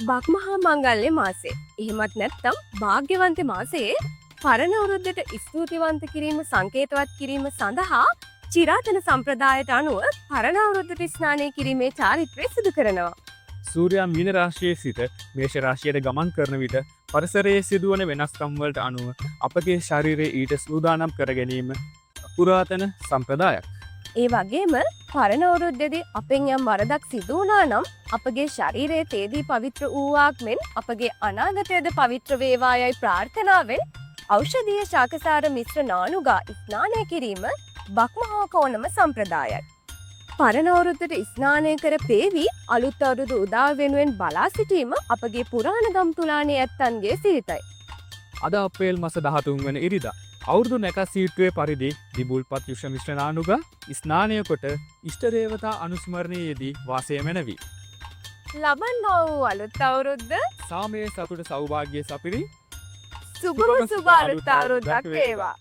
බක්මහා මංගල්‍ය මාසේ. එහෙමත් නැත්නම් භාග්‍යවන්ත මාසයේ පරණ අවුරුද්දට ස්තුතිවන්ත කිරීම සංකේතවත් කිරීම සඳහා චිරාතන සම්ප්‍රදායට අනුව පරණ අවුරුද්දට ස්නානය කිරීමේ චාරිත්‍රය සිදු කරනවා. සූර්යයා මීන රාශියේ සිට මේෂ රාශියට ගමන් කරන විට පරිසරයේ සිදුවන වෙනස්කම් වලට අනුව අපගේ ශරීරය ඊට සූදානම් කර ගැනීම පුරාතන සම්ප්‍රදායක්. ඒ වගේම පරණ අවුරුද්දේදී අපෙන් යම් වරදක් සිදු වුණා නම් අපගේ ශරීරයේ තේදී පවිත්‍ර වූවාක් මෙන් අපගේ අනාගතයද පවිත්‍ර වේවායයි ප්‍රාර්ථනාවෙන් ඖෂධීය ශාකසාර මිශ්‍ර නානුගා ස්නානය කිරීම බක්මහා කෝණම සම්ප්‍රදායයි. පරණ අවුරුද්දට ස්නානය කර පේවි අලුත් අවුරුදු උදාව වෙනුවෙන් බලා සිටීම අපගේ පුරාණ ගම්තුලානේ ඇත්තන්ගේ සිරිතයි. අද අප්‍රේල් මස 13 වන ඉරිදා අවුරුදු නැකසීට්ටුවේ පරිදි දිබුල්පත් යුෂ මිශ්‍රනානුගා ස්නානය කොට ඉෂ්ට දේවතා අනුස්මරණයේදී වාසය මැනවි. ලබන්නා වූ අලුත් අවුරුද්ද සාමයේ සතුට සෞභාග්‍ය සපිරි සුබම සුබ අලුත් අවුරුද්දක් වේවා.